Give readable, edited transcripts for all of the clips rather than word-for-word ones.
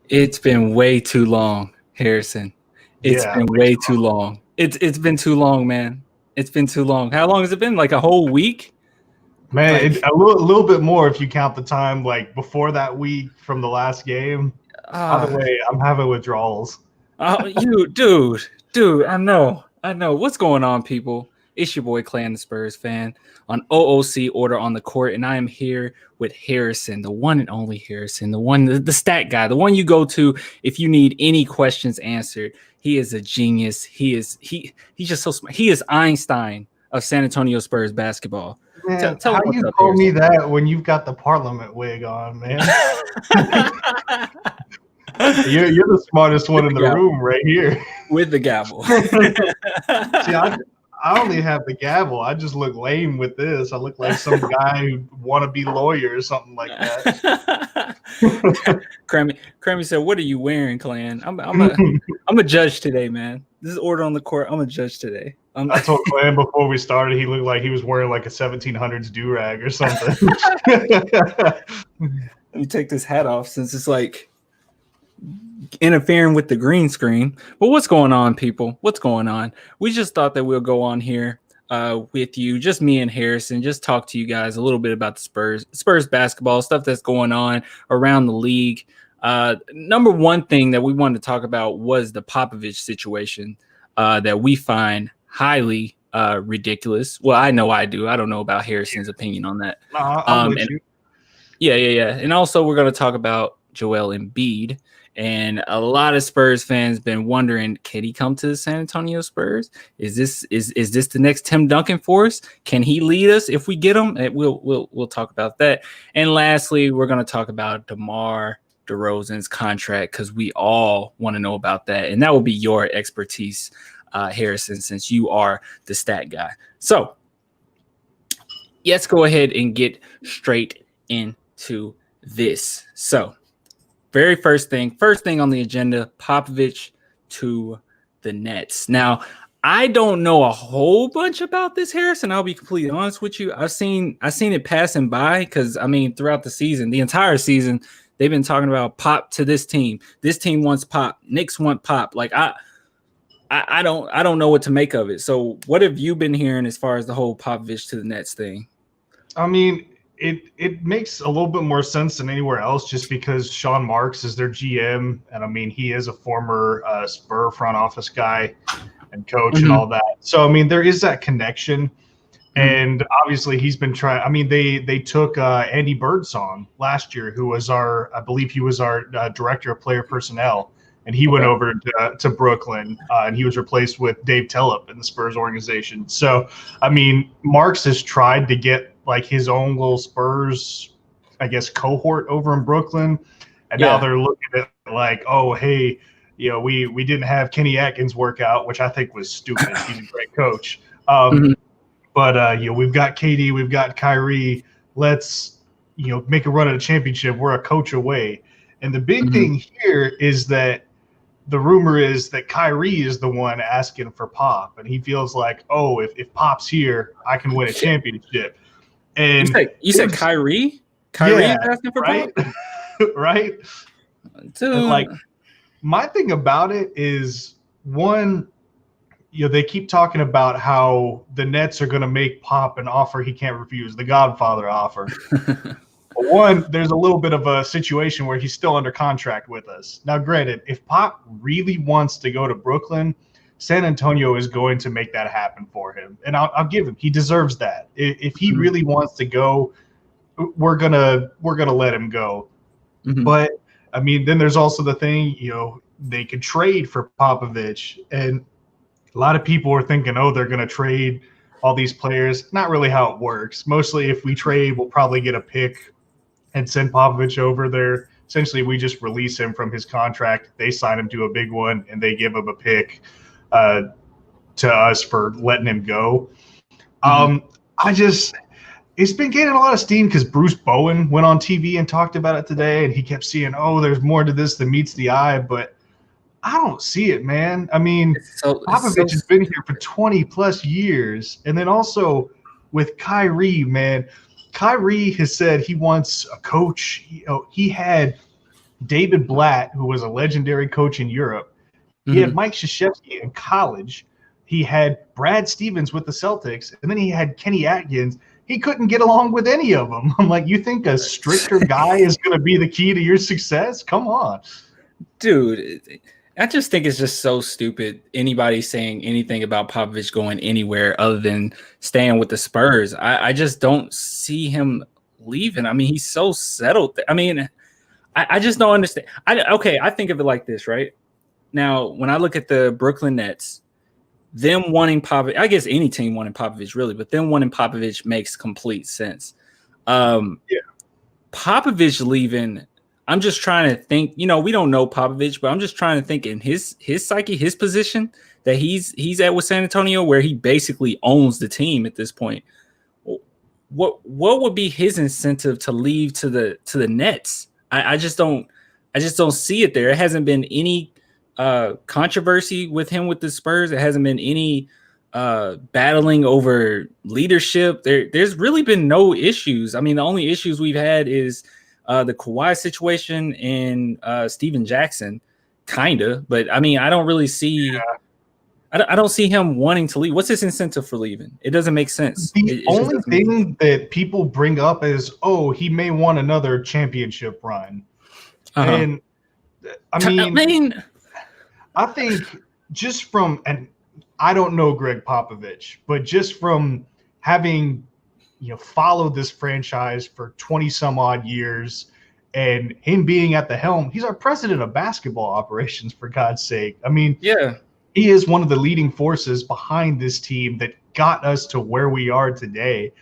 It's been way too long, Harrison. It's Yeah, been way too long. It's been too long, man. It's been too long. How long has it been? Like a whole week? man, Like, a little bit more if you count the time like before that week from the last game. By the ah, way, I'm having withdrawals. dude. I know. What's going on, people? It's your boy Clan, the Spurs fan, on OOC Order on the Court, and I am here with Harrison, the one and only Harrison, the stat guy, the one you go to if you need any questions answered. He is a genius. He's just so smart. He is Einstein of San Antonio Spurs basketball. Man, Tell how him what's you up, call me Harrison. that when you've got the Parliament wig on, man? You're the smartest one in the gavel. room right here. With the gavel. See, I only have the gavel. I just look lame with this. I look like some guy who want to be lawyer or something like that. Crammy said, "What are you wearing, Clan? I'm a judge today, man. This is Order on the Court. I'm a judge today." I told Clan before we started he looked like he was wearing like a 1700s do-rag or something. Let me take this hat off since it's like interfering with the green screen. But what's going on, people? What's going on? We just thought that we'll go on here with you, just me and Harrison, just talk to you guys a little bit about the Spurs basketball, stuff that's going on around the league. Number one thing that we wanted to talk about was the Popovich situation that we find highly ridiculous. Well, I know I do. I don't know about Harrison's opinion on that. I'm with you. Yeah. And also we're going to talk about Joel Embiid. And a lot of Spurs fans been wondering, can he come to the San Antonio Spurs? Is this the next Tim Duncan for us? Can he lead us if we get him? And we'll talk about that. And lastly, we're going to talk about DeMar DeRozan's contract because we all want to know about that. And that will be your expertise, Harrison, since you are the stat guy. So let's go ahead and get straight into this. So very first thing on the agenda, Popovich to the Nets. Now, I don't know a whole bunch about this, Harrison. I'll be completely honest with you. I've seen it passing by because I mean, throughout the season, the entire season, they've been talking about Pop to this team. This team wants Pop. Knicks want Pop. Like I don't know what to make of it. So, what have you been hearing as far as the whole Popovich to the Nets thing? I mean, it makes a little bit more sense than anywhere else just because Sean Marks is their GM. And I mean, he is a former Spur front office guy and coach and all that. So, I mean, there is that connection. And obviously he's been trying. I mean, they took Andy Birdsong last year, who was I believe he was our director of player personnel. And he went over to Brooklyn, and he was replaced with Dave Tellep in the Spurs organization. So, I mean, Marks has tried to get like his own little Spurs, I guess, cohort over in Brooklyn. And now they're looking at like, oh, hey, you know, we didn't have Kenny Atkins work out, which I think was stupid. He's a great coach. But, you know, we've got KD, we've got Kyrie. Let's, you know, make a run at a championship. We're a coach away. And the big thing here is that the rumor is that Kyrie is the one asking for Pop. And he feels like, oh, if Pop's here, I can win a championship. And you said Kyrie? Kyrie is asking for right? Pop? Right? And like, my thing about it is, one, you know, they keep talking about how the Nets are going to make Pop an offer he can't refuse, the Godfather offer. One, there's a little bit of a situation where he's still under contract with us. Now, granted, if Pop really wants to go to Brooklyn, San Antonio is going to make that happen for him. And I'll give him. He deserves that. If he really wants to go, we're gonna let him go. But, I mean, then there's also the thing, you know, they could trade for Popovich. And a lot of people are thinking, oh, they're going to trade all these players. Not really how it works. Mostly if we trade, we'll probably get a pick and send Popovich over there. Essentially, we just release him from his contract. They sign him to a big one, and they give him a pick to us for letting him go. It's been gaining a lot of steam because Bruce Bowen went on TV and talked about it today, and he kept seeing, oh, there's more to this than meets the eye, but I don't see it, man. I mean, Popovich has been here for 20-plus years, and then also with Kyrie, man, Kyrie has said he wants a coach. You know, he had David Blatt, who was a legendary coach in Europe. He had Mike Krzyzewski in college. He had Brad Stevens with the Celtics, and then he had Kenny Atkins. He couldn't get along with any of them. I'm like, you think a stricter guy is going to be the key to your success? Come on. Dude, I just think it's just so stupid. Anybody saying anything about Popovich going anywhere other than staying with the Spurs. I just don't see him leaving. I mean, he's so settled. I mean, I just don't understand. I think of it like this, right? Now, when I look at the Brooklyn Nets, them wanting Popovich, I guess any team wanting Popovich really, but them wanting Popovich makes complete sense. Popovich leaving, I'm just trying to think, we don't know Popovich, but I'm just trying to think in his psyche, his position that he's at with San Antonio, where he basically owns the team at this point. What would be his incentive to leave to the Nets? I just don't see it there. It hasn't been any controversy with him with the Spurs. It hasn't been any battling over leadership. There's really been no issues. I mean, the only issues we've had is the Kawhi situation and Steven Jackson, kinda. But I mean, I don't really see. Yeah. I don't see him wanting to leave. What's his incentive for leaving? It doesn't make sense. The only thing that people bring up is, he may want another championship run. And I mean, I think just from, and I don't know Greg Popovich, but just from having, followed this franchise for 20 some odd years and him being at the helm, he's our president of basketball operations, for God's sake. I mean, yeah, he is one of the leading forces behind this team that got us to where we are today.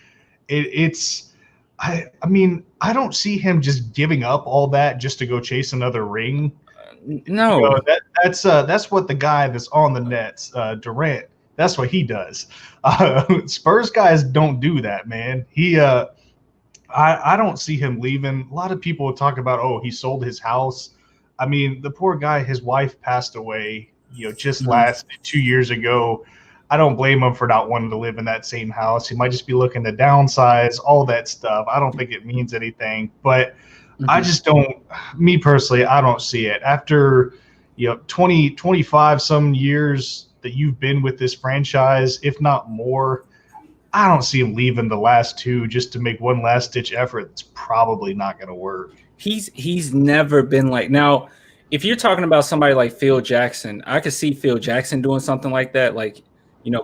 I mean, I don't see him just giving up all that just to go chase another ring. No, that's what the guy that's on the Nets, Durant, that's what he does. Spurs guys don't do that, man. I don't see him leaving. A lot of people talk about, he sold his house. I mean, the poor guy, his wife passed away, just last 2 years ago. I don't blame him for not wanting to live in that same house. He might just be looking to downsize, all that stuff. I don't think it means anything, but I just don't, me personally, I don't see it. After, 20, 25 some years that you've been with this franchise, if not more, I don't see him leaving the last two just to make one last ditch effort. It's probably not going to work. He's never been like, now, if you're talking about somebody like Phil Jackson, I could see Phil Jackson doing something like that, like,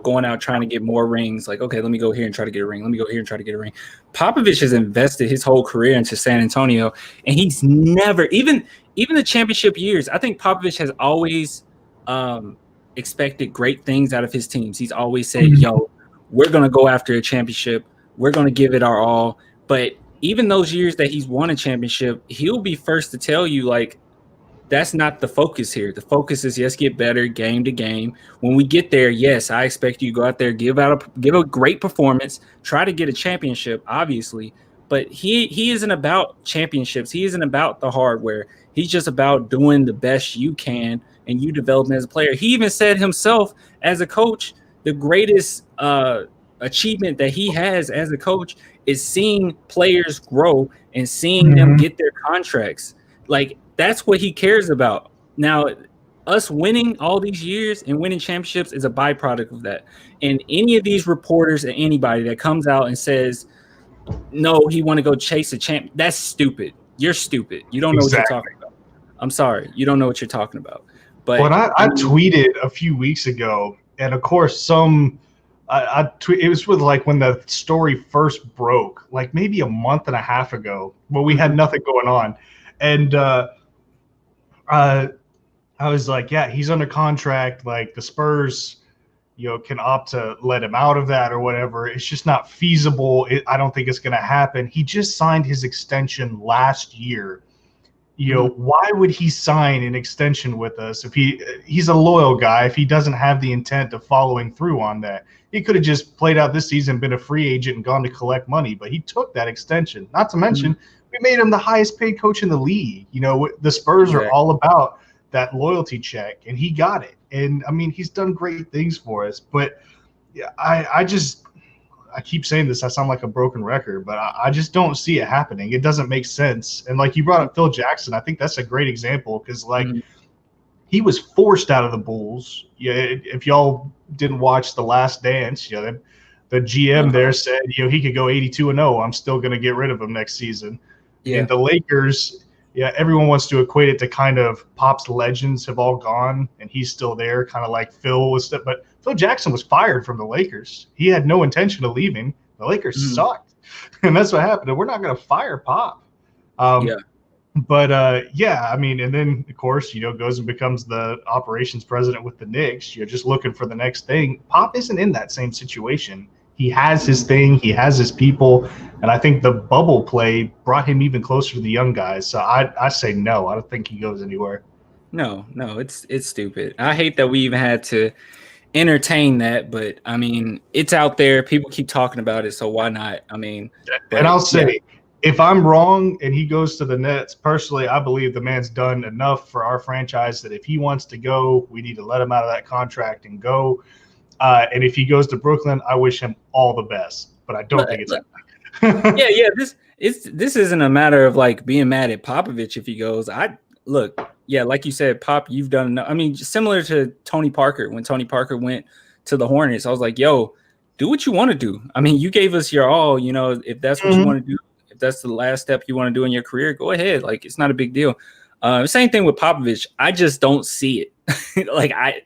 going out trying to get more rings. Like, okay, let me go here and try to get a ring. Let me go here and try to get a ring. Popovich has invested his whole career into San Antonio, and he's never, even the championship years, I think Popovich has always expected great things out of his teams. He's always said, we're going to go after a championship. We're going to give it our all. But even those years that he's won a championship, he'll be first to tell you, like, that's not the focus here. The focus is, yes, get better game to game. When we get there, yes, I expect you to go out there, give a great performance, try to get a championship, obviously. But he isn't about championships. He isn't about the hardware. He's just about doing the best you can and you developing as a player. He even said himself, as a coach, the greatest achievement that he has as a coach is seeing players grow and seeing them get their contracts. Like, that's what he cares about. Now, us winning all these years and winning championships is a byproduct of that. And any of these reporters and anybody that comes out and says, no, he want to go chase a champ, that's stupid. You're stupid. You don't know what you're talking about. I'm sorry. You don't know what you're talking about. But I tweeted a few weeks ago, and of course, it was with, like, when the story first broke, like maybe a month and a half ago, when we had nothing going on. And I was like, yeah, he's under contract. Like, the Spurs, can opt to let him out of that or whatever. It's just not feasible. I don't think it's going to happen. He just signed his extension last year. Why would he sign an extension with us if he's a loyal guy, if he doesn't have the intent of following through on that? He could have just played out this season, been a free agent, and gone to collect money, but he took that extension. Not to mention, we made him the highest paid coach in the league. The Spurs are all about that loyalty check, and he got it. And I mean, he's done great things for us, but I just, I keep saying this, I sound like a broken record, but I just don't see it happening. It doesn't make sense. And like you brought up Phil Jackson, I think that's a great example because he was forced out of the Bulls. Yeah, if y'all didn't watch The Last Dance, the GM there said, he could go 82-0. I'm still going to get rid of him next season. Yeah. And the Lakers, everyone wants to equate it to kind of Pop's legends have all gone, and he's still there, kind of like Phil was. But Phil Jackson was fired from the Lakers. He had no intention of leaving. The Lakers sucked, and that's what happened. And we're not going to fire Pop. But I mean, and then of course, goes and becomes the operations president with the Knicks. You're just looking for the next thing. Pop isn't in that same situation. He has his thing. He has his people. And I think the bubble play brought him even closer to the young guys. So I say no. I don't think he goes anywhere. No, it's stupid. I hate that we even had to entertain that, but I mean, it's out there. People keep talking about it, so why not? I mean, and I'll say, if I'm wrong and he goes to the Nets, personally, I believe the man's done enough for our franchise that if he wants to go, we need to let him out of that contract and go. And if he goes to Brooklyn, I wish him all the best, but I don't think it's happening. This isn't a matter of like being mad at Popovich if he goes. Like you said, Pop, you've done enough. I mean, similar to Tony Parker. When Tony Parker went to the Hornets, I was like, yo, do what you want to do. I mean, you gave us your all, if that's what you want to do, if that's the last step you want to do in your career, go ahead. Like, it's not a big deal. Same thing with Popovich. I just don't see it. I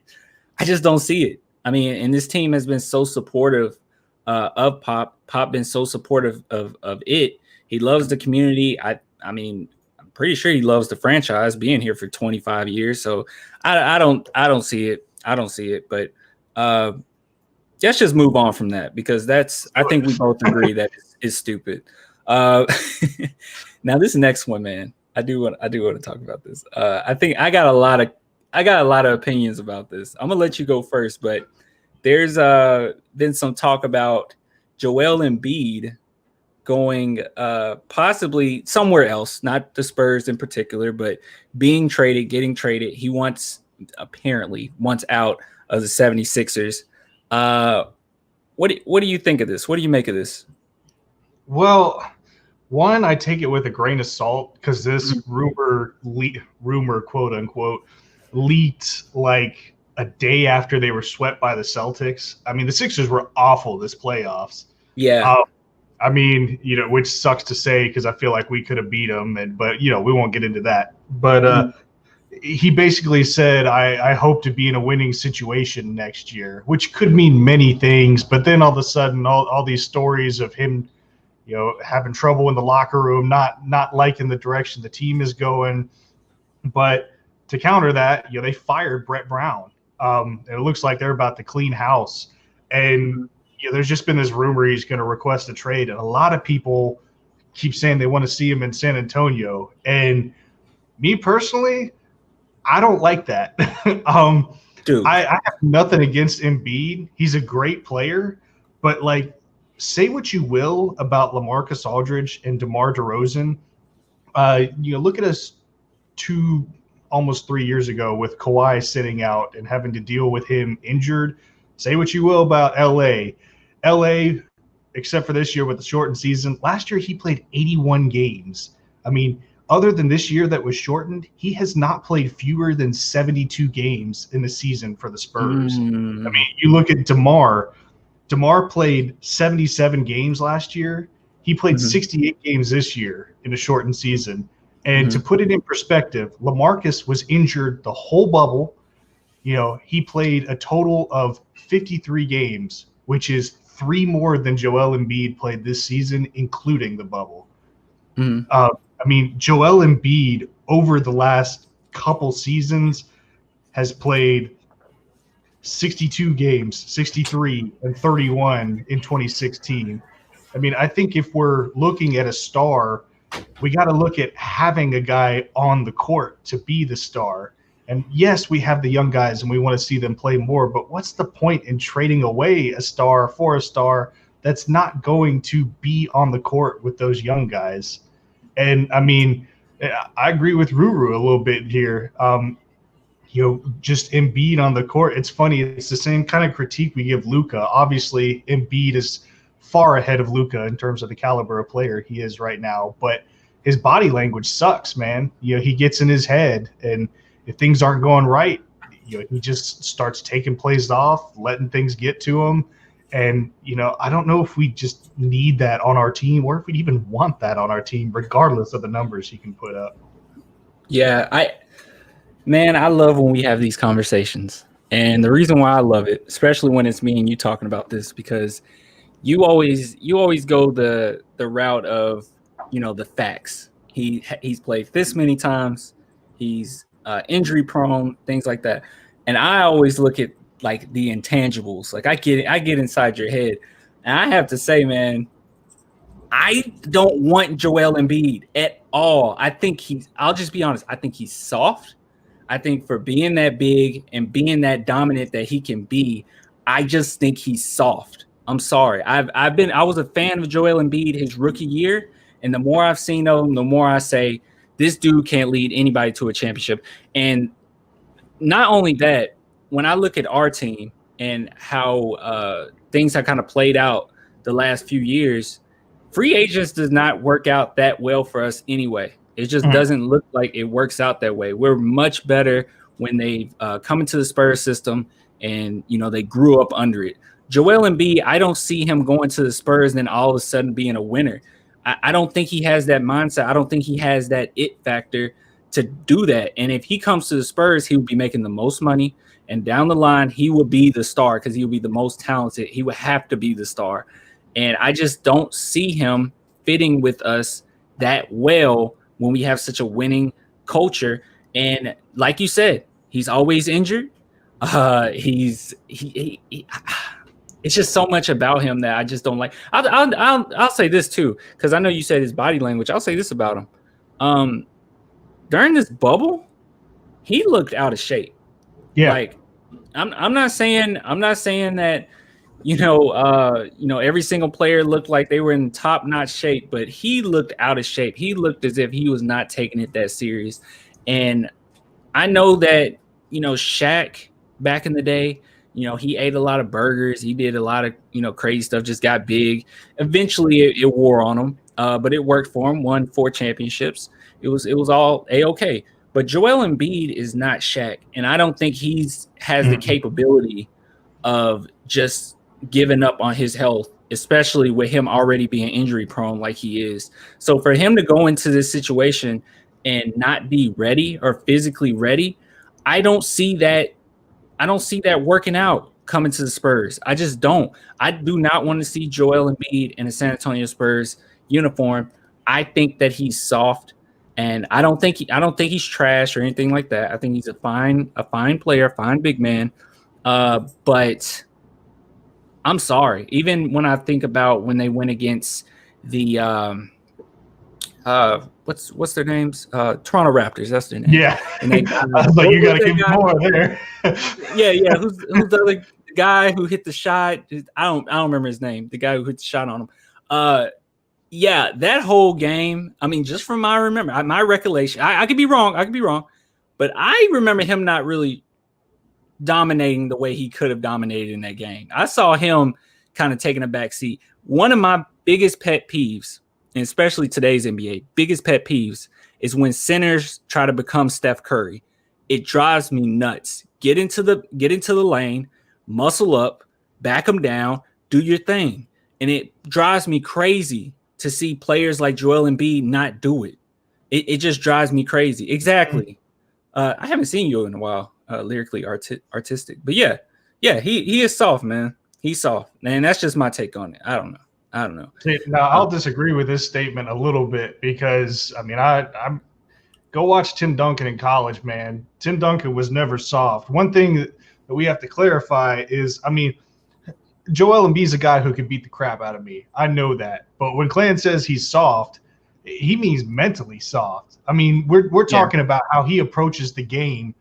just don't see it. I mean, and this team has been so supportive of Pop. Pop been so supportive of it. He loves the community. I mean, I'm pretty sure he loves the franchise, being here for 25 years. So I don't see it. I don't see it. But let's just move on from that, because I think we both agree that it's stupid. Now this next one, man, I do want to talk about this. I think I got a lot of opinions about this. I'm gonna let you go first, but there's been some talk about Joel Embiid going possibly somewhere else, not the Spurs in particular, but getting traded. He apparently wants out of the 76ers. What do you think of this? What do you make of this? Well, one, I take it with a grain of salt, because this rumor, quote unquote, leaked like a day after they were swept by the Celtics. I mean, the Sixers were awful this playoffs. Yeah. I mean, which sucks to say, because I feel like we could have beat them, but we won't get into that. But he basically said, I hope to be in a winning situation next year, which could mean many things. But then all of a sudden, all these stories of him, having trouble in the locker room, not liking the direction the team is going. But to counter that, they fired Brett Brown. And it looks like they're about to clean house. And there's just been this rumor he's going to request a trade. And a lot of people keep saying they want to see him in San Antonio. And me personally, I don't like that. Dude, I have nothing against Embiid. He's a great player. But, say what you will about LaMarcus Aldridge and DeMar DeRozan. Look at us almost 3 years ago with Kawhi sitting out and having to deal with him injured. Say what you will about LA, except for this year with the shortened season. Last year he played 81 games. I mean, other than this year that was shortened, he has not played fewer than 72 games in the season for the Spurs. I mean, you look at DeMar played 77 games last year. He played 68 games this year in a shortened season. And to put it in perspective, LaMarcus was injured the whole bubble. He played a total of 53 games, which is 3 more than Joel Embiid played this season, including the bubble. I mean, Joel Embiid over the last couple seasons has played 62 games, 63 and 31 in 2016. I mean, I think if we're looking at a star, we got to look at having a guy on the court to be the star. And yes, we have the young guys and we want to see them play more, but what's the point in trading away a star for a star that's not going to be on the court with those young guys? And I mean, I agree with Ruru a little bit here. Just Embiid on the court. It's funny. It's the same kind of critique we give Luka. Obviously, Embiid is far ahead of Luka in terms of the caliber of player he is right now. But his body language sucks, man. He gets in his head, and if things aren't going right, he just starts taking plays off, letting things get to him. And, I don't know if we just need that on our team or if we even want that on our team, regardless of the numbers he can put up. Yeah, I love when we have these conversations. And the reason why I love it, especially when it's me and you talking about this, because you always go the route of, the facts. He's played this many times. He's injury prone, things like that. And I always look at like the intangibles. Like I get inside your head. And I have to say, man, I don't want Joel Embiid at all. I'll just be honest, I think he's soft. I think for being that big and being that dominant that he can be, I just think he's soft. I'm sorry. I was a fan of Joel Embiid his rookie year, and the more I've seen of him, the more I say this dude can't lead anybody to a championship. And not only that, when I look at our team and how things have kind of played out the last few years, free agents does not work out that well for us anyway. It just doesn't look like it works out that way. We're much better when they come into the Spurs system and, they grew up under it. Joel Embiid, I don't see him going to the Spurs and then all of a sudden being a winner. I don't think he has that mindset. I don't think he has that it factor to do that. And if he comes to the Spurs, he will be making the most money. And down the line, he will be the star because he will be the most talented. He would have to be the star. And I just don't see him fitting with us that well when we have such a winning culture. And like you said, he's always injured. It's just so much about him that I just don't like. I'll say this too, because I know you said his body language. I'll say this about him. During this bubble, he looked out of shape. Yeah. Like I'm not saying that, every single player looked like they were in top-notch shape, but he looked out of shape. He looked as if he was not taking it that serious. And I know that, Shaq back in the day, he ate a lot of burgers. He did a lot of, crazy stuff, just got big. Eventually it wore on him, but it worked for him, won 4 championships. It was all A-okay. But Joel Embiid is not Shaq, and I don't think has the capability of just giving up on his health, especially with him already being injury prone like he is. So for him to go into this situation and not be ready or physically ready, I don't see that working out coming to the Spurs. I just don't. I do not want to see Joel Embiid in a San Antonio Spurs uniform. I think that he's soft. And I don't think he's trash or anything like that. I think he's a fine player, fine big man. But I'm sorry. Even when I think about when they went against the what's their names? Toronto Raptors. That's their name. Yeah. And they, I was like, you got to give more there. yeah. Who's the other guy who hit the shot? I don't remember his name. The guy who hit the shot on him. Yeah, that whole game, I mean, just from my recollection, I could be wrong, but I remember him not really dominating the way he could have dominated in that game. I saw him kind of taking a back seat. One of my biggest pet peeves, and especially today's NBA, biggest pet peeves is when centers try to become Steph Curry. It drives me nuts. Get into the lane, muscle up, back them down, do your thing. And it drives me crazy to see players like Joel Embiid not do it. It just drives me crazy. Exactly. I haven't seen you in a while, lyrically artistic. But yeah, he is soft, man. He's soft. And that's just my take on it. I don't know. Now, I'll disagree with this statement a little bit because, I mean, I'm go watch Tim Duncan in college, man. Tim Duncan was never soft. One thing that we have to clarify is, I mean, Joel Embiid's a guy who could beat the crap out of me. I know that. But when Clan says he's soft, he means mentally soft. I mean, we're talking about how he approaches the game,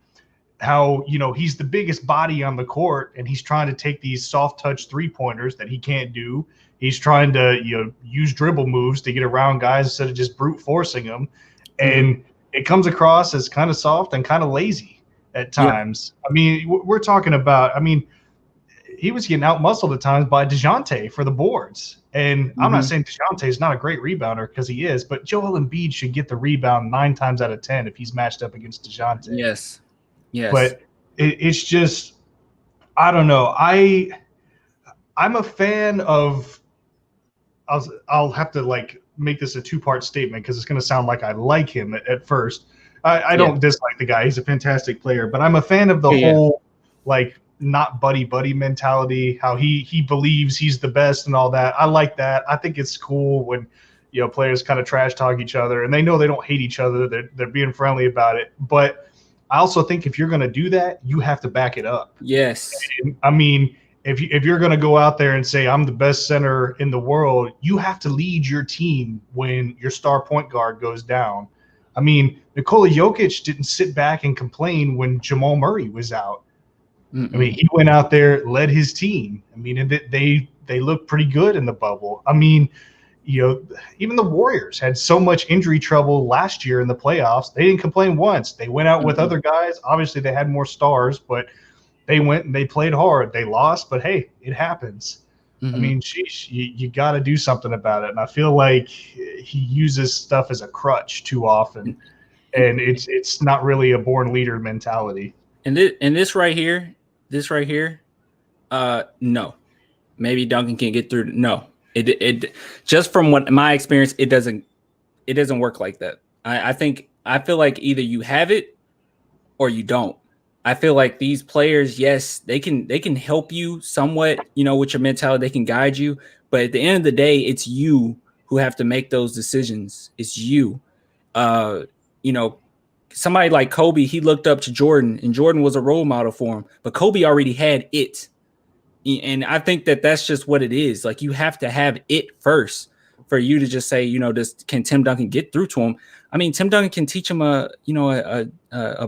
how, he's the biggest body on the court, and he's trying to take these soft touch 3-pointers that he can't do. He's trying to, use dribble moves to get around guys instead of just brute forcing them. And it comes across as kind of soft and kind of lazy at times. Yeah. I mean, we're talking about, he was getting out-muscled at times by DeJounte for the boards. And I'm not saying DeJounte is not a great rebounder, because he is, but Joel Embiid should get the rebound 9 times out of 10 if he's matched up against DeJounte. Yes. But it's just, I don't know. I'm a fan of – I'll have to, like, make this a two-part statement because it's going to sound like I like him at first. I don't dislike the guy. He's a fantastic player. But I'm a fan of the whole, like, not buddy-buddy mentality, how he believes he's the best and all that. I like that. I think it's cool when, you know, players kind of trash talk each other and they know they don't hate each other. They're being friendly about it. But I also think if you're going to do that, you have to back it up. Yes. And, I mean, if you're going to go out there and say, I'm the best center in the world, you have to lead your team when your star point guard goes down. I mean, Nikola Jokic didn't sit back and complain when Jamal Murray was out. I mean, he went out there, led his team. I mean, and they looked pretty good in the bubble. I mean, you know, even the Warriors had so much injury trouble last year in the playoffs. They didn't complain once. They went out with other guys. Obviously, they had more stars, but they went and they played hard. They lost, but hey, it happens. I mean, sheesh, you got to do something about it. And I feel like he uses stuff as a crutch too often, and it's not really a born leader mentality. And this right here, no, maybe Duncan can get through. No, it just from what my experience, it doesn't work like that. I feel like either you have it or you don't. I feel like these players, yes, they can help you somewhat, you know, with your mentality. They can guide you, but at the end of the day, it's you who have to make those decisions. It's you. You know, somebody like Kobe, he looked up to Jordan, and Jordan was a role model for him. But Kobe already had it, and I think that's just what it is. Like, you have to have it first for you to just say, you know, can Tim Duncan get through to him? I mean, Tim Duncan can teach him a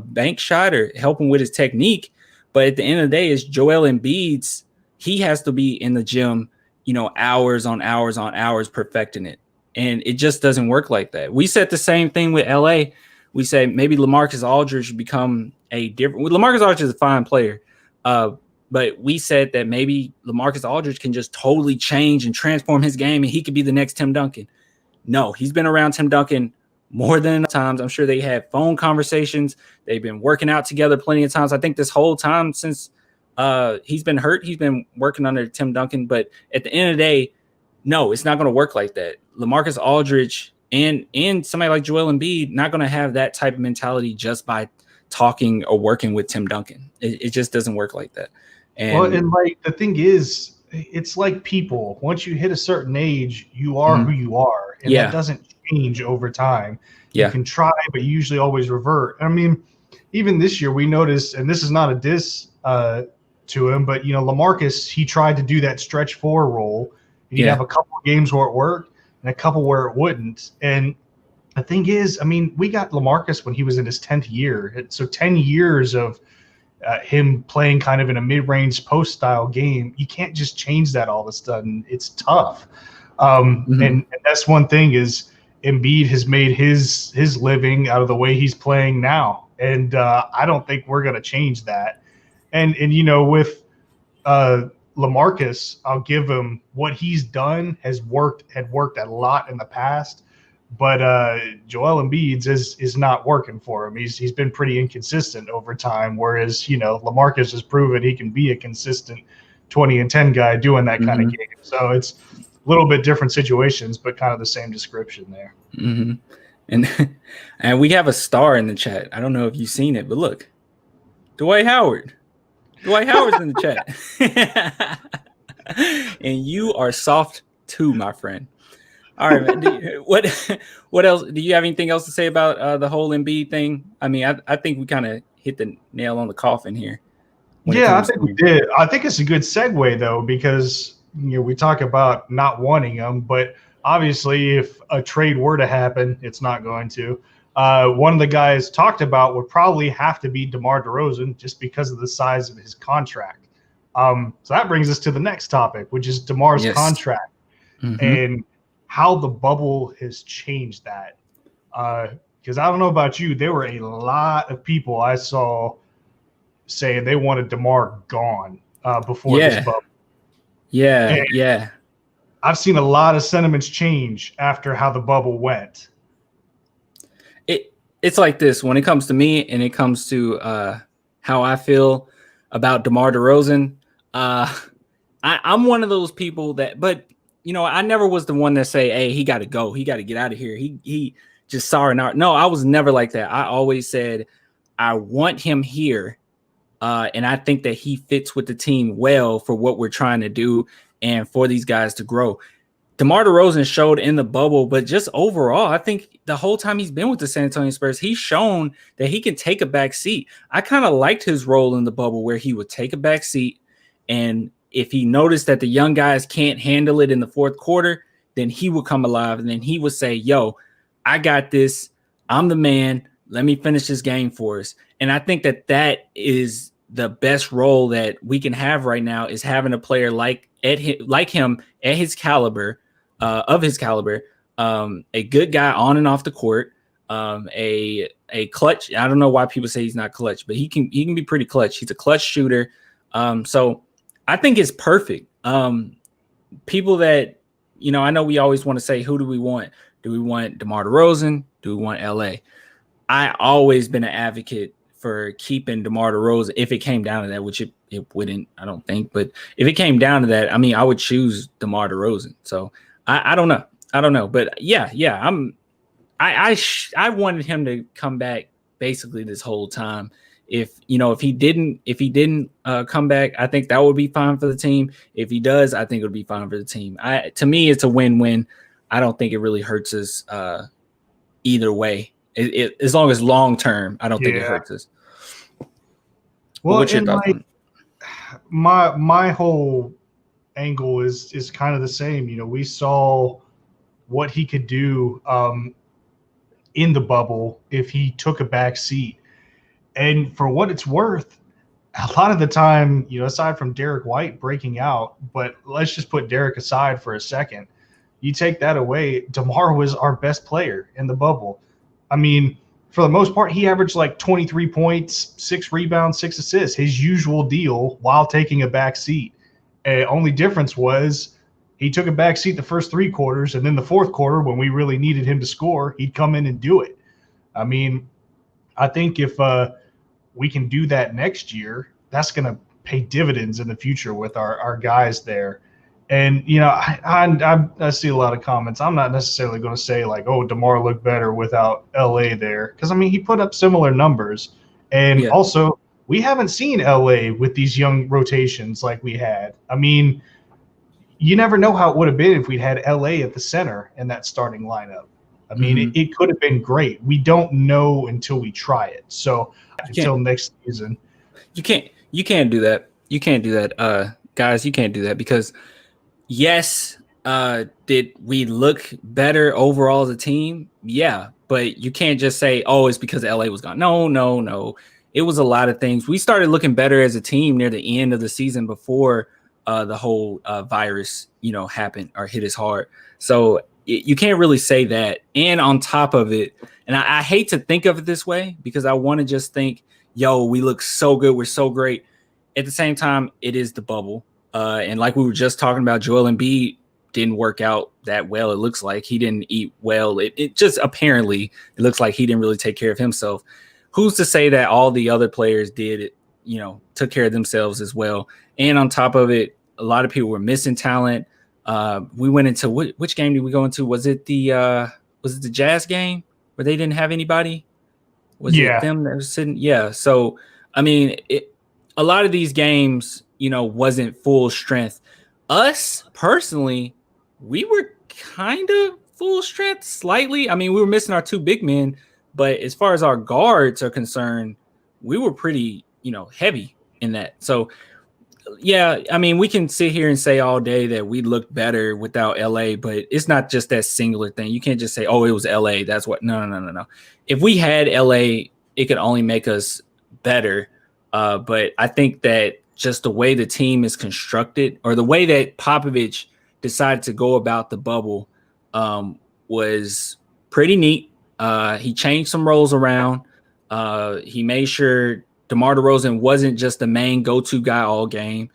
bank shot or help him with his technique, but at the end of the day, it's Joel Embiid's. He has to be in the gym, you know, hours on hours on hours perfecting it, and it just doesn't work like that. We said the same thing with LA. We say maybe LaMarcus Aldridge should become a different. LaMarcus Aldridge is a fine player, but we said that maybe LaMarcus Aldridge can just totally change and transform his game, and he could be the next Tim Duncan. No, he's been around Tim Duncan more than enough times. I'm sure they had phone conversations. They've been working out together plenty of times. I think this whole time since he's been hurt, he's been working under Tim Duncan. But at the end of the day, no, it's not going to work like that. LaMarcus Aldridge and somebody like Joel Embiid not going to have that type of mentality just by talking or working with Tim Duncan. It just doesn't work like that. And like the thing is, it's like people. Once you hit a certain age, you are who you are, and that doesn't change over time. You can try, but you usually always revert. I mean, even this year we noticed, and this is not a diss to him, but you know, LaMarcus, he tried to do that stretch four role. He'd have a couple of games where it worked and a couple where it wouldn't. And the thing is, I mean, we got LaMarcus when he was in his 10th year. So 10 years of him playing kind of in a mid-range post-style game, you can't just change that all of a sudden. It's tough. And that's one thing is Embiid has made his living out of the way he's playing now. And I don't think we're going to change that. And you know, with LaMarcus, I'll give him what he's done had worked a lot in the past. But Joel Embiid's is not working for him. He's been pretty inconsistent over time, whereas, you know, LaMarcus has proven he can be a consistent 20 and 10 guy doing that kind of game. So it's a little bit different situations, but kind of the same description there. And we have a star in the chat. I don't know if you've seen it, but look, Dwight Howard. Dwight Howard's in the chat. And you are soft too, my friend. All right, man. What else? Do you have anything else to say about the whole Embiid thing? I mean, I think we kind of hit the nail on the coffin here. Yeah, I think we did. I think it's a good segue though, because you know we talk about not wanting him, but obviously, if a trade were to happen, it's not going to. One of the guys talked about would probably have to be DeMar DeRozan, just because of the size of his contract. So that brings us to the next topic, which is DeMar's contract and how the bubble has changed that. Because I don't know about you, there were a lot of people I saw saying they wanted DeMar gone. before this Yeah. bubble. Yeah. And Yeah. I've seen a lot of sentiments change after how the bubble went. It's like this when it comes to me and it comes to how I feel about DeMar DeRozan. I'm one of those people that, but I never was the one that say, "Hey, he got to go. He got to get out of here. He just sorry not." No, I was never like that. I always said, "I want him here, and I think that he fits with the team well for what we're trying to do and for these guys to grow." DeMar DeRozan showed in the bubble, but just overall, I think the whole time he's been with the San Antonio Spurs, he's shown that he can take a back seat. I kind of liked his role in the bubble where he would take a back seat, and if he noticed that the young guys can't handle it in the fourth quarter, then he would come alive, and then he would say, "Yo, I got this. I'm the man. Let me finish this game for us." And I think that is the best role that we can have right now, is having a player like him at his caliber, a good guy on and off the court, a clutch. I don't know why people say he's not clutch, but he can be pretty clutch. He's a clutch shooter. So I think it's perfect. People that, I know we always want to say, who do we want? Do we want DeMar DeRozan? Do we want LA? I always been an advocate for keeping DeMar DeRozan if it came down to that, which it wouldn't, I don't think. But if it came down to that, I mean, I would choose DeMar DeRozan. So I don't know. But yeah. I wanted him to come back basically this whole time. If he didn't come back, I think that would be fine for the team. If he does, I think it would be fine for the team. To me, it's a win-win. I don't think it really hurts us either way. As long as long term, I don't think it hurts us. Well, what's your thoughts on it? My whole angle is kind of the same. We saw what he could do in the bubble if he took a back seat. And for what it's worth, a lot of the time, aside from Derek White breaking out, but let's just put Derek aside for a second. You take that away, DeMar was our best player in the bubble. I mean, for the most part, he averaged like 23 points, 6 rebounds, 6 assists, his usual deal while taking a back seat. Only difference was he took a back seat the first 3 quarters, and then the fourth quarter, when we really needed him to score, he'd come in and do it. I mean, I think if we can do that next year, that's going to pay dividends in the future with our guys there. And, I see a lot of comments. I'm not necessarily going to say like, oh, DeMar looked better without LA there. Because, I mean, he put up similar numbers. And also, we haven't seen LA with these young rotations like we had. I mean, you never know how it would have been if we'd had LA at the center in that starting lineup. I mean, it could have been great. We don't know until we try it. So until next season. You can't do that. You can't do that. Guys, you can't do that because – yes, did we look better overall as a team? Yeah, but you can't just say, oh, it's because LA was gone. No. It was a lot of things. We started looking better as a team near the end of the season before the whole virus, happened or hit us hard. So you can't really say that. And on top of it, and I hate to think of it this way because I want to just think, yo, we look so good. We're so great. At the same time, it is the bubble. And like we were just talking about, Joel Embiid didn't work out that well. It looks like he didn't eat well. It just apparently it looks like he didn't really take care of himself. Who's to say that all the other players did, took care of themselves as well? And on top of it, a lot of people were missing talent. We went into which game did we go into? Was it the Jazz game where they didn't have anybody? Was it them that was sitting? Yeah. So I mean, a lot of these games, wasn't full strength. Us personally, we were kind of full strength slightly. I mean, we were missing our 2 big men, but as far as our guards are concerned, we were pretty, heavy in that. So yeah, I mean, we can sit here and say all day that we looked better without LA, but it's not just that singular thing. You can't just say, oh, it was LA. That's what. No. If we had LA, it could only make us better. But I think that just the way the team is constructed or the way that Popovich decided to go about the bubble was pretty neat. He changed some roles around. He made sure DeMar DeRozan wasn't just the main go-to guy all game.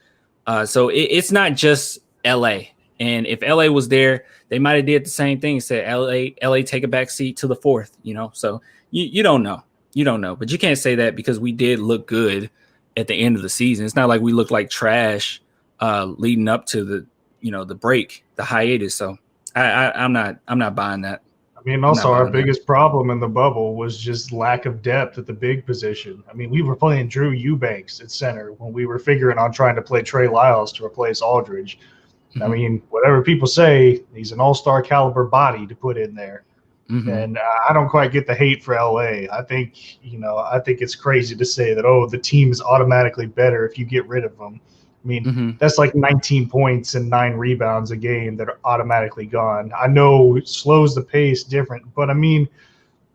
So it's not just LA. And if LA was there, they might have did the same thing. Said LA take a back seat to the fourth. So you don't know. You don't know. But you can't say that because we did look good at the end of the season. It's not like we looked like trash leading up to the break, the hiatus. So I'm not buying that. I mean, also our biggest problem in the bubble was just lack of depth at the big position. I mean, we were playing Drew Eubanks at center when we were figuring on trying to play Trey Lyles to replace Aldridge. Mm-hmm. I mean, whatever people say, he's an all-star caliber body to put in there. Mm-hmm. And I don't quite get the hate for LA. I think it's crazy to say that, the team is automatically better if you get rid of them. I mean, that's like 19 points and 9 rebounds a game that are automatically gone. I know it slows the pace different, but I mean,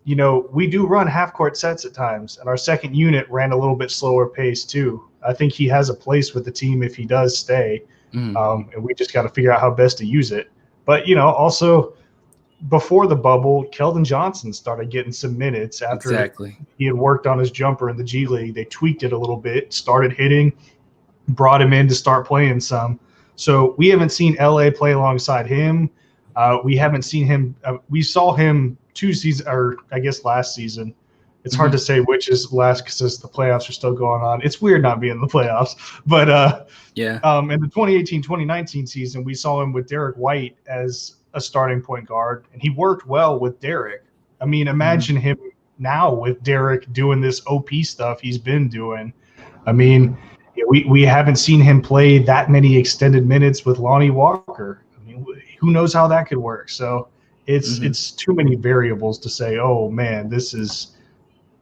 we do run half-court sets at times, and our second unit ran a little bit slower pace too. I think he has a place with the team if he does stay, and we just got to figure out how best to use it. But, also before the bubble, Keldon Johnson started getting some minutes after he had worked on his jumper in the G League. They tweaked it a little bit, started hitting, brought him in to start playing some. So we haven't seen LA play alongside him. We haven't seen him. We saw him 2 seasons, or I guess last season. It's hard to say which is last because the playoffs are still going on. It's weird not being in the playoffs. But in the 2018-2019 season, we saw him with Derek White as a starting point guard, and he worked well with Derek. I mean, imagine him now with Derek doing this OP stuff he's been doing. I mean, we haven't seen him play that many extended minutes with Lonnie Walker. I mean, who knows how that could work? So it's too many variables to say, oh, man, this is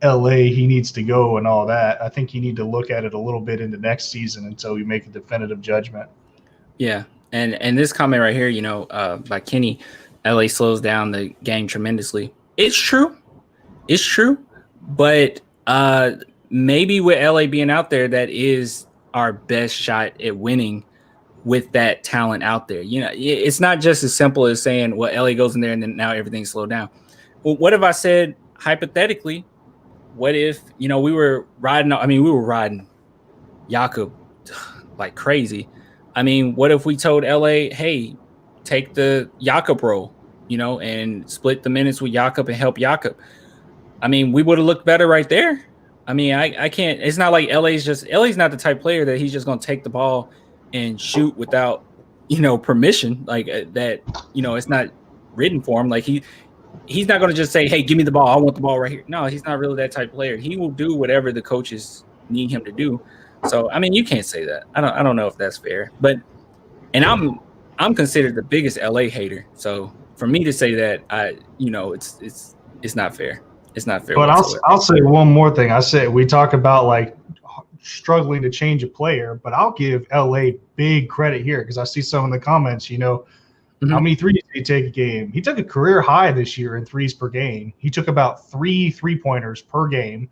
LA, he needs to go and all that. I think you need to look at it a little bit into next season until we make a definitive judgment. Yeah, and this comment right here, by Kenny, LA slows down the game tremendously. It's true. But maybe with LA being out there, that is our best shot at winning with that talent out there. It's not just as simple as saying, well, LA goes in there and then now everything's slowed down. Well, what if I said, hypothetically, what if, we were riding Jakob like crazy. I mean, what if we told LA, hey, take the Jakob role, and split the minutes with Jakob and help Jakob? I mean, we would have looked better right there. I mean, I can't. It's not like LA's not the type of player that he's just going to take the ball and shoot without, permission like that. It's not written for him. Like he's not going to just say, hey, give me the ball. I want the ball right here. No, he's not really that type of player. He will do whatever the coaches need him to do. So, I mean, you can't say that. I don't know if that's fair, and I'm considered the biggest LA hater. So for me to say that, it's not fair. It's not fair. But I'll say one more thing. We talk about like struggling to change a player, but I'll give LA big credit here because I see some in the comments, how many threes did he take a game? He took a career high this year in threes per game. He took about 3 3-pointers per game,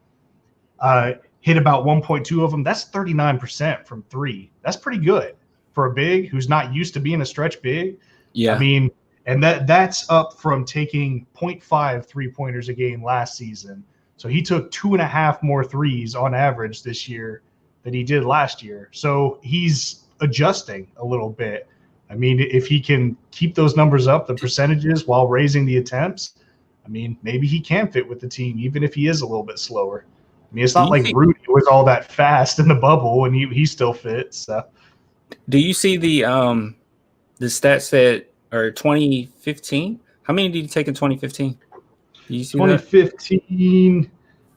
hit about 1.2 of them. That's 39% from 3. That's pretty good for a big who's not used to being a stretch big. Yeah. I mean, and that's up from taking 0.5 3-pointers a game last season. So he took 2.5 more threes on average this year than he did last year. So he's adjusting a little bit. I mean, if he can keep those numbers up, the percentages, while raising the attempts, I mean, maybe he can fit with the team, even if he is a little bit slower. I mean, it's not like Rudy was all that fast in the bubble and he still fits. So. Do you see the stats that are 2015? How many did he take in 2015? Do you see 2015?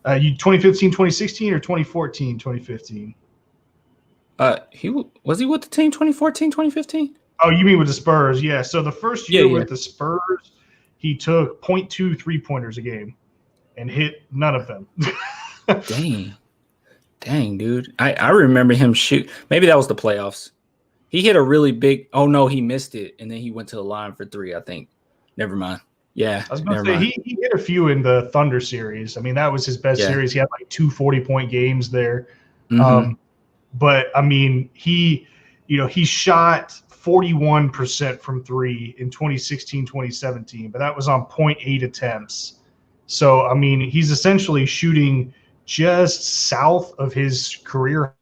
2015, 2016, or 2014, 2015? Was he with the team 2014, 2015? Oh, you mean with the Spurs? Yeah. So the first year with the Spurs, he took 0.2 3-pointers a game and hit none of them. Dang, dude. I remember him shoot. Maybe that was the playoffs. He hit a really big. Oh no, he missed it, and then he went to the line for 3. I think. Never mind. Yeah, I was going to say he hit a few in the Thunder series. I mean, that was his best series. He had like 2 40-point games there. But I mean, he shot 41% from 3 in 2016, 2017, but that was on 0.8 attempts. So I mean, he's essentially shooting just south of his career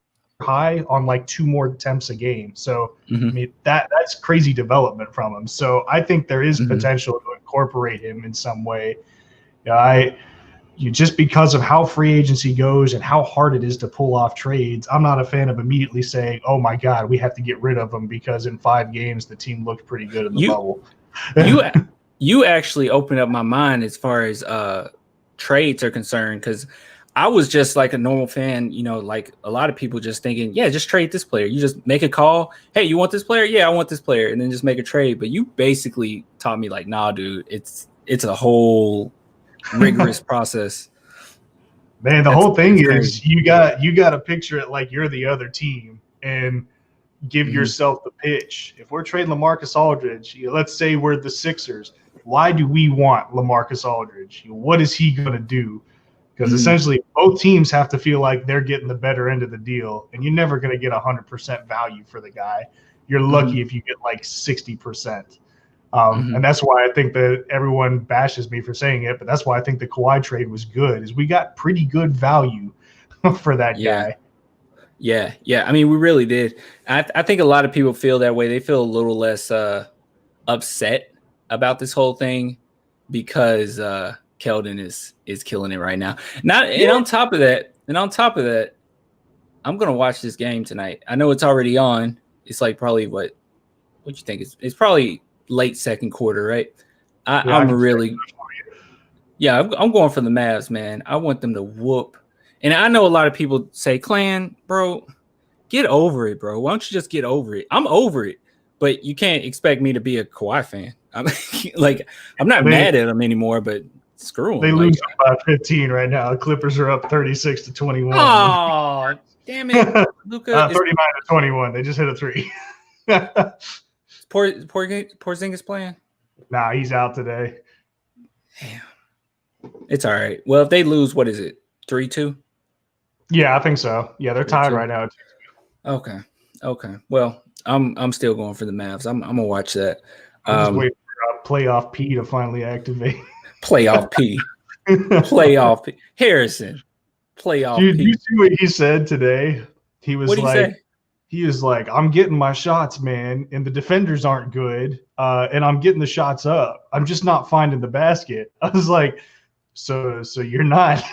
high on like 2 more attempts a game. So Mm-hmm. I mean that's crazy development from him. So I think there is Mm-hmm. potential to incorporate him in some way. Just because of how free agency goes and how hard it is to pull off trades, I'm not a fan of immediately saying, "Oh my God, we have to get rid of him," because in 5 games the team looked pretty good in the bubble. You actually opened up my mind as far as trades are concerned, because I was just like a normal fan, like a lot of people just thinking, yeah, just trade this player. You just make a call. Hey, you want this player? Yeah, I want this player, and then just make a trade. But you basically taught me like, nah, dude, it's a whole rigorous process. Man, the whole thing is you got to picture it like you're the other team and give yourself the pitch. If we're trading LaMarcus Aldridge, let's say we're the Sixers. Why do we want LaMarcus Aldridge? What is he going to do? Because essentially both teams have to feel like they're getting the better end of the deal, and you're never going to get 100% value for the guy. You're lucky if you get like 60%. And that's why I think that everyone bashes me for saying it, but that's why I think the Kawhi trade was good, is we got pretty good value for that guy. Yeah. I mean, we really did. I think a lot of people feel that way. They feel a little less upset about this whole thing because Keldon is killing it right now. And on top of that, I'm gonna watch this game tonight. I know it's already on. It's like probably what you think? It's probably late second quarter, right? I'm going for the Mavs, man. I want them to whoop. And I know a lot of people say, Clan, bro, get over it, bro. Why don't you just get over it? I'm over it, but you can't expect me to be a Kawhi fan. I'm not mad at them anymore, but screw them. They lose by 15 right now. The Clippers are up 36-21. Oh, damn it, Luka! 39-21. They just hit a 3. Porzingis playing? Nah, he's out today. Damn. It's all right. Well, if they lose, what is it? 3-2? Yeah, I think so. Yeah, they're tied right now. Okay. Well, I'm still going for the Mavs. I'm gonna watch that. I'm just waiting for playoff P to finally activate. Playoff P. Harrison. Playoff Dude, P. you see what he said today? He was What'd he say? He was like, I'm getting my shots, man, and the defenders aren't good, and I'm getting the shots up. I'm just not finding the basket. I was like, so you're not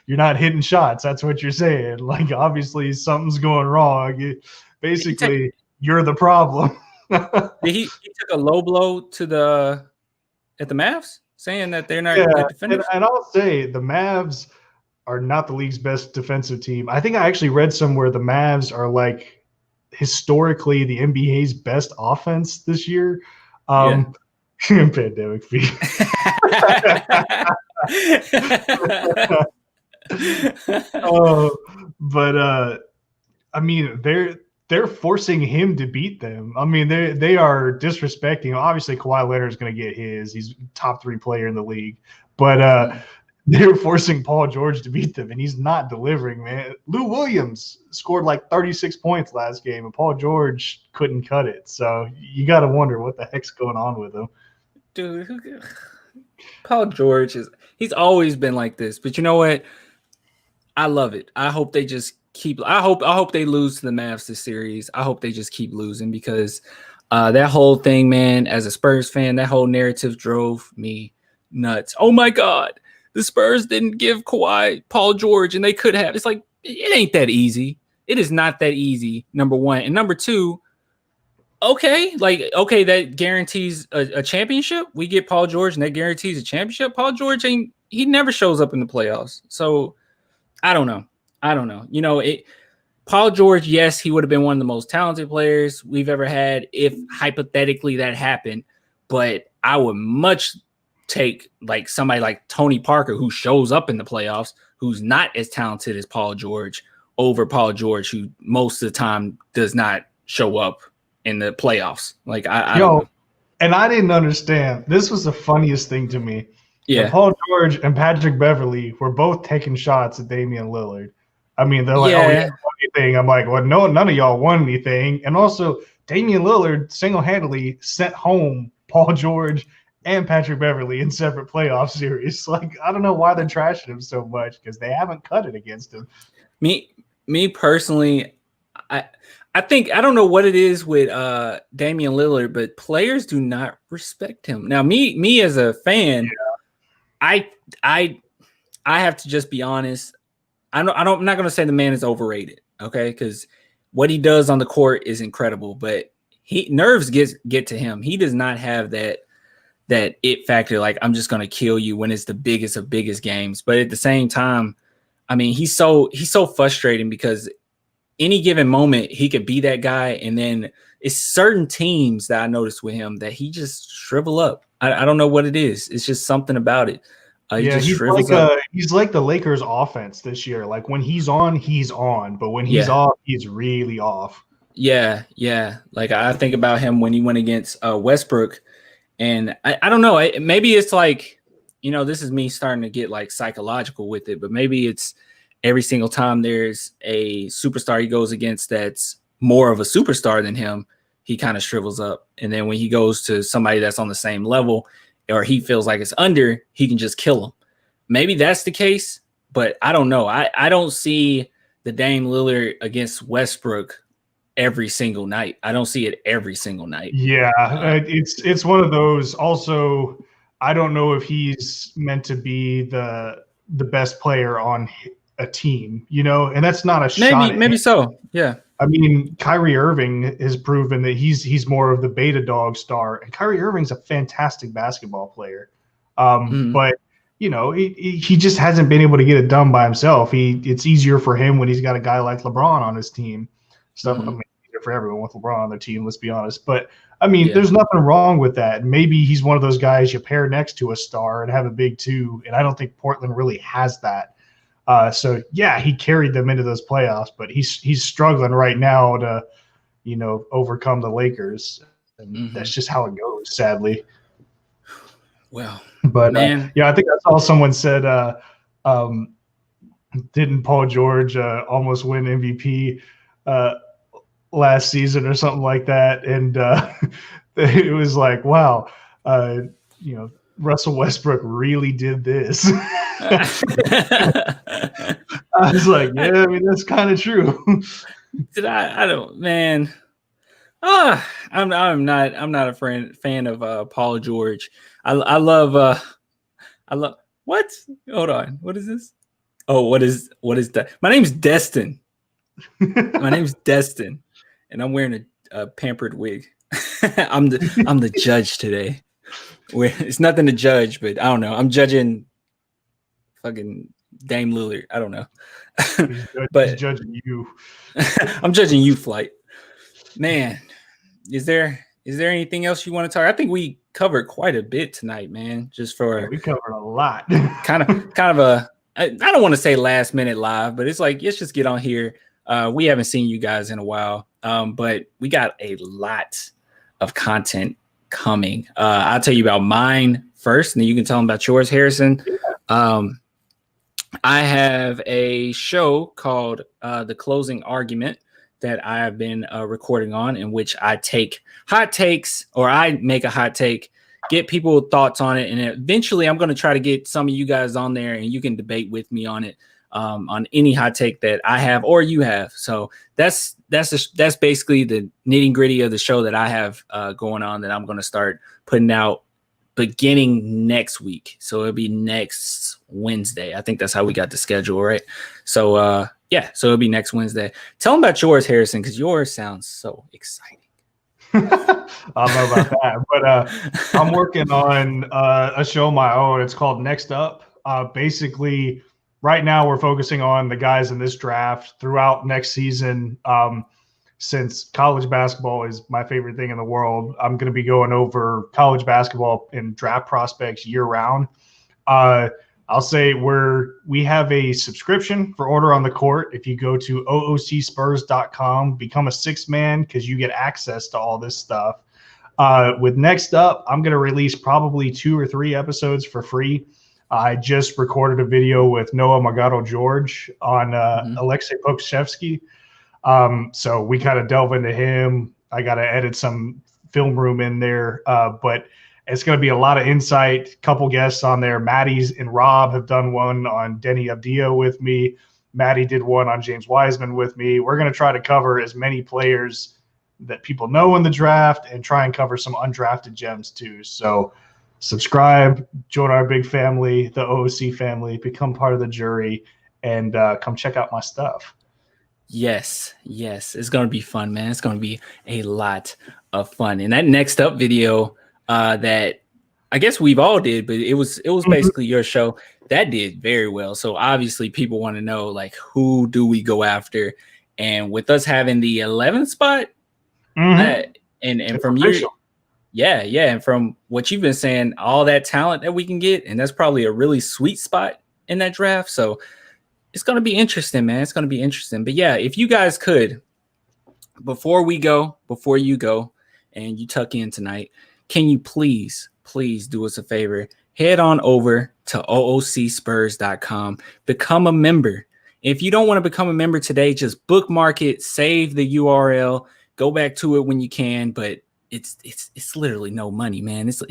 you're not hitting shots. That's what you're saying. Like, obviously something's going wrong. Basically, you're the problem. He took a low blow at the Mavs, saying that they're not good defenders. And I'll say the Mavs are not the league's best defensive team. I think I actually read somewhere the Mavs are like historically the NBA's best offense this year. Pandemic fee. But I mean, they're forcing him to beat them. I mean, they are disrespecting. Obviously, Kawhi Leonard is going to get his. He's top 3 player in the league. But they're forcing Paul George to beat them, and he's not delivering, man. Lou Williams scored like 36 points last game, and Paul George couldn't cut it. So you got to wonder what the heck's going on with him. Dude, Paul George he's always been like this. But you know what? I love it. I hope they just keep – I hope they lose to the Mavs this series. I hope they just keep losing because that whole thing, man, as a Spurs fan, that whole narrative drove me nuts. Oh, my God. The Spurs didn't give Kawhi Paul George, and they could have. It's like, it ain't that easy. It is not that easy, number one. And number two, that guarantees a championship. We get Paul George, and that guarantees a championship. Paul George, he never shows up in the playoffs. So, I don't know. Paul George, yes, he would have been one of the most talented players we've ever had if hypothetically that happened. But I would much take like somebody like Tony Parker, who shows up in the playoffs, who's not as talented as Paul George, over Paul George, who most of the time does not show up in the playoffs. Like I don't know. And I didn't understand. This was the funniest thing to me. Yeah, Paul George and Patrick Beverley were both taking shots at Damian Lillard. I mean, they're like, "Oh, yeah, won anything?" I'm like, "Well, no, none of y'all won anything." And also, Damian Lillard single-handedly sent home Paul George and Patrick Beverley in separate playoff series. Like, I don't know why they're trashing him so much because they haven't cut it against him. Me personally, I think I don't know what it is with Damian Lillard, but players do not respect him. Now, me as a fan, I have to just be honest. I'm not going to say the man is overrated, okay? Because what he does on the court is incredible, but nerves get to him. He does not have that it factor. Like, I'm just going to kill you when it's the biggest of biggest games. But at the same time, I mean, he's so frustrating because any given moment he could be that guy, and then it's certain teams that I noticed with him that he just shrivel up. I don't know what it is. It's just something about it. He's like the Lakers offense this year. Like, when he's on, but when he's off, he's really off. Yeah. Like, I think about him when he went against Westbrook, and I don't know. Maybe it's like, this is me starting to get like psychological with it, but maybe it's every single time there's a superstar he goes against that's more of a superstar than him, he kind of shrivels up. And then when he goes to somebody that's on the same level, or he feels like it's under, he can just kill him. Maybe that's the case, but I don't know. I don't see the Dame Lillard against Westbrook every single night. I don't see it every single night. Yeah, it's one of those. Also, I don't know if he's meant to be the best player on a team, and that's not a shot. Maybe so. Yeah. I mean, Kyrie Irving has proven that he's more of the beta dog star, and Kyrie Irving's a fantastic basketball player. But he just hasn't been able to get it done by himself. It's easier for him when he's got a guy like LeBron on his team. I mean, easier for everyone with LeBron on their team, let's be honest. But I mean, there's nothing wrong with that. Maybe he's one of those guys you pair next to a star and have a big two, and I don't think Portland really has that. So he carried them into those playoffs, but he's struggling right now to, overcome the Lakers, and that's just how it goes, sadly. Well, but I think I saw someone said, didn't Paul George almost win MVP last season or something like that? And it was like, wow, Russell Westbrook really did this. I was like, I mean, that's kind of true. I don't, man. I'm not a fan of Paul George. I love what? Hold on. What is this? Oh, what is that? My name's Destin. My name's Destin, and I'm wearing a pampered wig. I'm the judge today. It's nothing to judge, but I don't know. I'm judging fucking Dame Lillard. I don't know. He's judging you. I'm judging you, Flight. Man, is there anything else you want to talk? I think we covered quite a bit tonight, man. Just for we covered a lot. kind of a I don't want to say last minute live, but it's like, let's just get on here. We haven't seen you guys in a while, but we got a lot of content coming. I'll tell you about mine first, and then you can tell them about yours, Harrison. I have a show called The Closing Argument that I have been recording on, in which I take hot takes, or I make a hot take, get people thoughts on it, and eventually I'm going to try to get some of you guys on there, and you can debate with me on it, on any hot take that I have or you have. So that's basically the nitty gritty of the show that I have going on, that I'm going to start putting out beginning next week. So it'll be next Wednesday. I think that's how we got the schedule, right? So so it'll be next Wednesday. Tell them about yours, Harrison, because yours sounds so exciting. I don't know about that, but I'm working on a show of my own. It's called Next Up. Basically, right now we're focusing on the guys in this draft. Throughout next season, since college basketball is my favorite thing in the world, I'm going to be going over college basketball and draft prospects year round. I'll say we have a subscription for Order on the Court. If you go to OOCspurs.com, become a sixth man, because you get access to all this stuff. With Next Up, I'm going to release probably 2 or 3 episodes for free. I just recorded a video with Noah Magado-George on Alexei Pokushevsky. So we kind of delve into him. I got to edit some film room in there, but it's going to be a lot of insight. Couple guests on there. Maddie's and Rob have done one on Denny Abdia with me. Maddie did one on James Wiseman with me. We're going to try to cover as many players that people know in the draft and try and cover some undrafted gems too. So subscribe, join our big family, the OOC family, become part of the jury, and come check out my stuff. Yes, it's gonna be fun, man. It's gonna be a lot of fun. And that next up video that I guess we've all did, but it was basically your show that did very well. So obviously people want to know, like, who do we go after? And with us having the 11th spot, and from you, and from what you've been saying, all that talent that we can get, and that's probably a really sweet spot in that draft. So it's going to be interesting, man. It's going to be interesting. But yeah, if you guys could, before you go and you tuck in tonight, can you please do us a favor? Head on over to oocspurs.com, become a member. If you don't want to become a member today, just bookmark it, save the URL, go back to it when you can. But it's literally no money, man. It's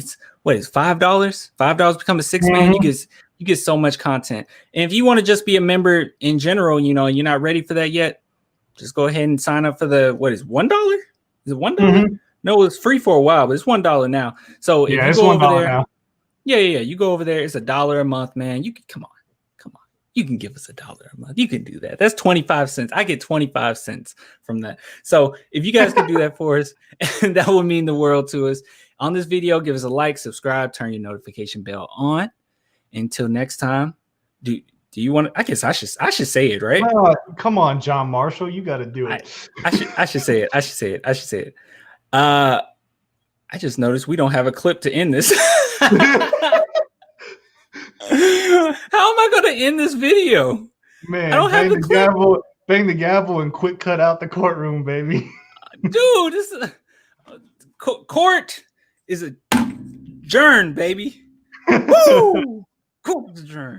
what is $5? $5 become a six man. You get so much content. And if you want to just be a member in general, you're not ready for that yet, just go ahead and sign up for the, what is $1? Is it $1? No, it's free for a while, but it's $1 now. So if you go over there, now. You go over there. It's $1 a month, man. You can come on. You can give us $1 a month. You can do that. That's 25 cents. I get 25 cents from that. So if you guys could do that for us, that would mean the world to us. On this video, give us a like, subscribe, turn your notification bell on. Until next time, do you want to? I guess I should say it, right? Come on, John Marshall, you got to do it. I should say it. I just noticed we don't have a clip to end this. How am I going to end this video? Man, I don't have the gavel. Bang the gavel and quick cut out the courtroom, baby. Dude, this is court is adjourned, baby. Woo! Court adjourned.